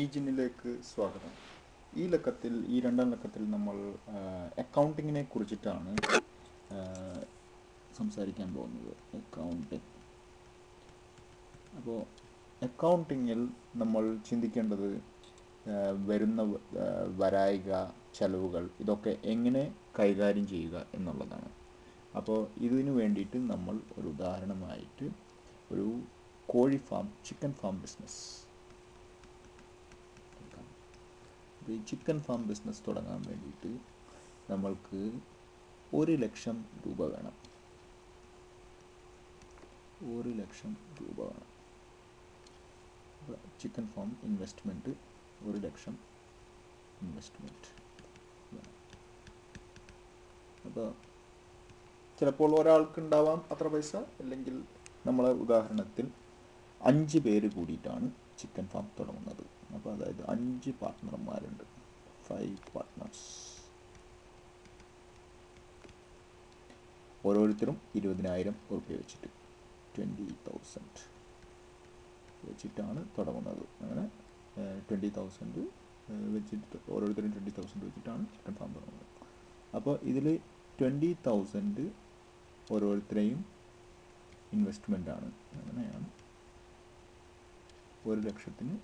ഈജിനിലേക്ക് സ്വാഗതം. ഈ രണ്ടാം ലക്കത്തിൽ നമ്മൾ അക്കൗണ്ടിങ്ങിനെ കുറിച്ചിട്ടാണ് സംസാരിക്കാൻ പോകുന്നത്. അക്കൗണ്ടിങ്. അപ്പോൾ അക്കൗണ്ടിങ്ങിൽ നമ്മൾ ചിന്തിക്കേണ്ടത് വരുന്ന വരായിക ചെലവുകൾ ഇതൊക്കെ എങ്ങനെ കൈകാര്യം ചെയ്യുക എന്നുള്ളതാണ്. അപ്പോൾ ഇതിനു വേണ്ടിയിട്ട് നമ്മൾ ഒരു ഉദാഹരണമായിട്ട് ഒരു കോഴി ഫാം, ചിക്കൻ ഫാം ബിസിനസ്, ഈ ചിക്കൻ ഫാം ബിസിനസ് തുടങ്ങാൻ വേണ്ടിയിട്ട് നമ്മൾക്ക് 1,00,000 രൂപ വേണം. 1,00,000 രൂപ വേണം. ചിക്കൻ ഫാം ഇൻവെസ്റ്റ്മെൻറ്റ് 1,00,000 ഇൻവെസ്റ്റ്മെൻറ്റ് വേണം. അപ്പോൾ ചിലപ്പോൾ ഒരാൾക്കുണ്ടാവാം അത്ര പൈസ, അല്ലെങ്കിൽ നമ്മളെ ഉദാഹരണത്തിൽ 5 പേര് കൂടിയിട്ടാണ് ചിക്കൻ ഫാം തുടങ്ങുന്നത്. അപ്പോൾ അതായത് 5 പാർട്ട്ണർമാരുണ്ട്, 5 പാർട്ട്നേഴ്സ്. ഓരോരുത്തരും 20,000 ഉറുപ്പ്യ വെച്ചിട്ട് 20,000 വെച്ചിട്ടാണ് തുടങ്ങുന്നത്. അങ്ങനെ 20,000 വെച്ചിട്ട് ഓരോരുത്തരും 20,000 വെച്ചിട്ടാണ് ചിക്കൻ ഫാം തുടങ്ങുന്നത്. അപ്പോൾ ഇതിൽ 20,000 ഓരോരുത്തരെയും ഇൻവെസ്റ്റ്മെൻ്റാണ്. അങ്ങനെയാണ് 1,00,000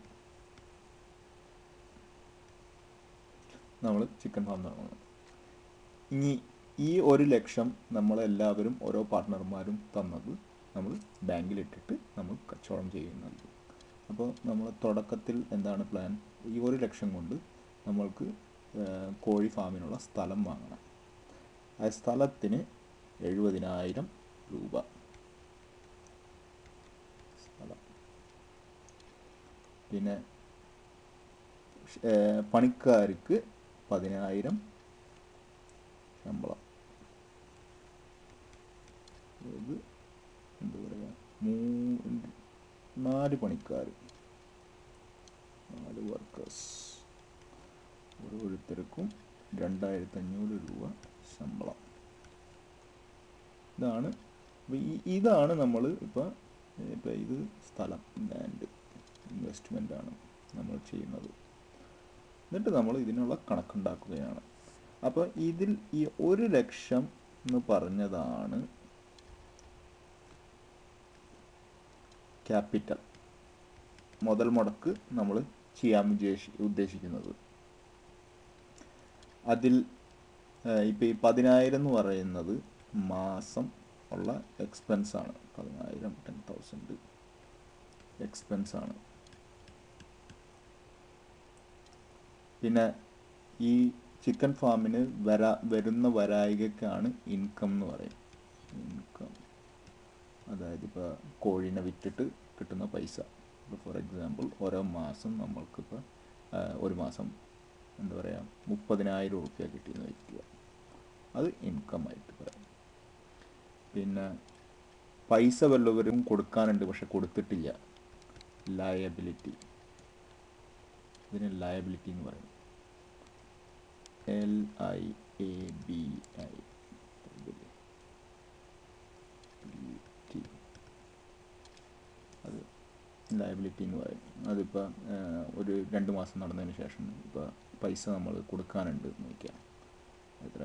നമ്മൾ ചിക്കൻ ഫാം തുടങ്ങുന്നത്. ഇനി ഈ 1,00,000 നമ്മളെല്ലാവരും ഓരോ പാർട്ട്ണർമാരും തന്നത് നമ്മൾ ബാങ്കിലിട്ടിട്ട് നമ്മൾ കച്ചവടം ചെയ്യുന്നത്. അപ്പോൾ നമ്മൾ തുടക്കത്തിൽ എന്താണ് പ്ലാൻ? ഈ 1,00,000 കൊണ്ട് നമ്മൾക്ക് കോഴി ഫാമിനുള്ള സ്ഥലം വാങ്ങണം. ആ സ്ഥലത്തിന് 70,000 രൂപ സ്ഥലം. പിന്നെ പണിക്കാർക്ക് 10,000 ശമ്പളം. ഇത് എന്താ പറയുക, 4 പണിക്കാർ, 4 വർക്കേഴ്സ്, ഓരോരുത്തർക്കും 2,500 രൂപ ശമ്പളം. ഇതാണ് നമ്മൾ ഇപ്പോൾ ഇത് സ്ഥലം, ലാൻഡ് ഇൻവെസ്റ്റ്മെൻ്റാണ് നമ്മൾ ചെയ്യുന്നത്. എന്നിട്ട് നമ്മൾ ഇതിനുള്ള കണക്കുണ്ടാക്കുകയാണ്. അപ്പോൾ ഇതിൽ ഈ 1,00,000 എന്ന് പറഞ്ഞതാണ് ക്യാപിറ്റൽ, മുതൽ മുടക്ക് നമ്മൾ ചെയ്യാൻ ഉദ്ദേശിക്കുന്നത്. അതിൽ ഇപ്പോൾ ഈ 10,000 എന്ന് പറയുന്നത് മാസം ഉള്ള എക്സ്പെൻസാണ്. 10,000 10,000 എക്സ്പെൻസാണ്. പിന്നെ ഈ ചിക്കൻ ഫാമിന് വരുന്ന വരായികക്കാണ് ഇൻകം എന്ന് പറയും. ഇൻകം അതായത് ഇപ്പോൾ കോഴീനെ വിറ്റിട്ട് കിട്ടുന്ന പൈസ. ഇപ്പോൾ ഫോർ എക്സാമ്പിൾ ഓരോ മാസം നമ്മൾക്കിപ്പോൾ ഒരു മാസം എന്താ പറയുക 30,000 രൂപ കിട്ടിയെന്ന് വയ്ക്കുക, അത് ഇൻകം ആയിട്ട് പറയാം. പിന്നെ പൈസ വല്ലവരും കൊടുക്കാനുണ്ട് പക്ഷെ കൊടുത്തിട്ടില്ല, ലയബിലിറ്റി. ഇതിന് ലയബിലിറ്റി എന്ന് പറയും. LIABI, അത് ലയബിലിറ്റി എന്ന് പറയും. അതിപ്പോൾ ഒരു 2 മാസം നടന്നതിന് ശേഷം ഇപ്പോൾ പൈസ നമ്മൾ കൊടുക്കാനുണ്ട് എന്ന് വയ്ക്കാം, എത്ര,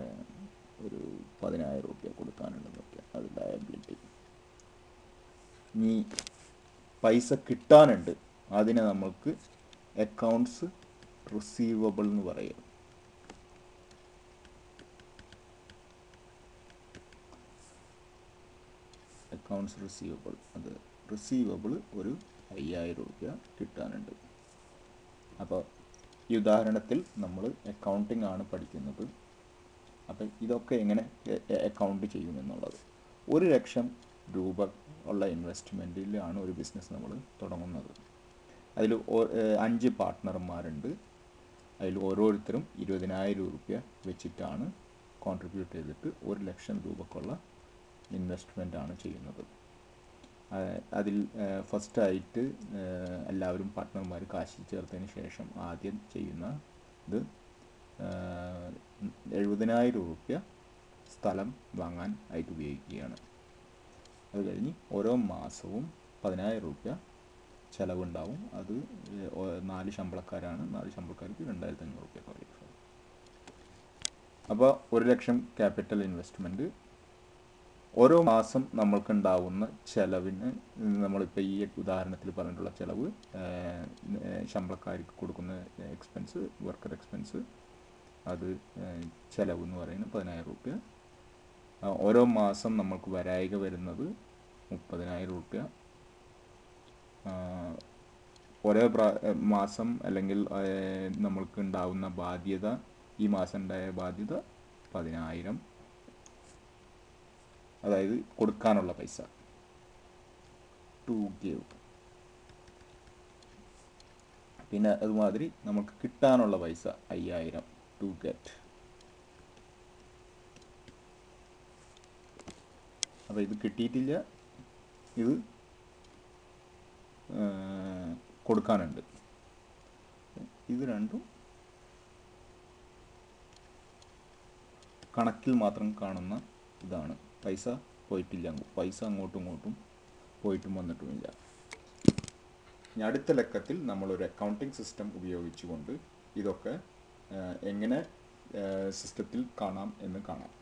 ഒരു 10,000 രൂപ കൊടുക്കാനുണ്ടെന്ന് വയ്ക്കാം, അത് ലയബിലിറ്റി. ഇനി പൈസ കിട്ടാനുണ്ട്, അതിനെ നമ്മൾക്ക് അക്കൗണ്ട്സ് റിസീവബിൾ എന്ന് പറയും. അക്കൗണ്ട്സ് റിസീവബിൾ, അത് റിസീവബിൾ ഒരു 5,000 രൂപ കിട്ടാനുണ്ട്. അപ്പോൾ ഈ ഉദാഹരണത്തിൽ നമ്മൾ അക്കൗണ്ടിങ് ആണ് പഠിക്കുന്നത്. അപ്പോൾ ഇതൊക്കെ എങ്ങനെ അക്കൗണ്ട് ചെയ്യുമെന്നുള്ളത്. 1,00,000 രൂപ ഉള്ള ഇൻവെസ്റ്റ്മെൻറ്റിലാണ് ഒരു ബിസിനസ് നമ്മൾ തുടങ്ങുന്നത്. അതിൽ 5 പാർട്ട്ണർമാരുണ്ട്. അതിൽ ഓരോരുത്തരും 20,000 രൂപ വെച്ചിട്ടാണ് കോൺട്രിബ്യൂട്ട് ചെയ്തിട്ട് 1,00,000 രൂപക്കുള്ള ഇൻവെസ്റ്റ്മെൻ്റാണ് ചെയ്യുന്നത്. അതിൽ ഫസ്റ്റായിട്ട് എല്ലാവരും പാർട്ട്ണർമാർ കാശ് ചേർത്തതിന് ശേഷം ആദ്യം ചെയ്യുന്ന ഇത് 70,000 രൂപ സ്ഥലം വാങ്ങാൻ ആയിട്ട് ഉപയോഗിക്കുകയാണ്. അത് കഴിഞ്ഞ് ഓരോ മാസവും 10,000 രൂപ ചിലവുണ്ടാവും. അത് 4 ശമ്പളക്കാരാണ്, 4 ശമ്പളക്കാർക്ക് 2500 റുപ്യ കുറയും. അപ്പോൾ 1 ലക്ഷം ക്യാപിറ്റൽ ഇൻവെസ്റ്റ്മെൻറ്റ്. ഓരോ മാസം നമ്മൾക്കുണ്ടാവുന്ന ചിലവിന്, നമ്മളിപ്പോൾ ഈ ഉദാഹരണത്തിൽ പറഞ്ഞിട്ടുള്ള ചിലവ്, ശമ്പളക്കാർക്ക് കൊടുക്കുന്ന എക്സ്പെൻസ്, വർക്കർ എക്സ്പെൻസ്, അത് ചിലവ് എന്ന് പറയുന്നത് 10000 റുപ്യ. ഓരോ മാസം നമ്മൾക്ക് വരായിക വരുന്നത് 30000 റുപ്യ. ഓരോ മാസം അല്ലെങ്കിൽ നമ്മൾക്ക് ഉണ്ടാവുന്ന ബാധ്യത, ഈ മാസം ഉണ്ടായ ബാധ്യത 10000, അതായത് കൊടുക്കാനുള്ള പൈസ, ടു ഗിവ്. പിന്നെ അതുമാതിരി നമുക്ക് കിട്ടാനുള്ള പൈസ 5000, ടു ഗെറ്റ്. അപ്പോൾ ഇത് കിട്ടിയിട്ടില്ല, ഇത് കൊടുക്കാനുണ്ട്. ഇത് രണ്ടും കണക്കിൽ മാത്രം കാണുന്ന ഇതാണ്. പൈസ പോയിട്ടില്ല, പൈസ അങ്ങോട്ടും ഇങ്ങോട്ടും പോയിട്ടും വന്നിട്ടുമില്ല. ഇനി അടുത്ത ലക്കത്തിൽ നമ്മളൊരു അക്കൗണ്ടിങ് സിസ്റ്റം ഉപയോഗിച്ചുകൊണ്ട് ഇതൊക്കെ എങ്ങനെ സിസ്റ്റത്തിൽ കാണാം എന്ന് കാണാം.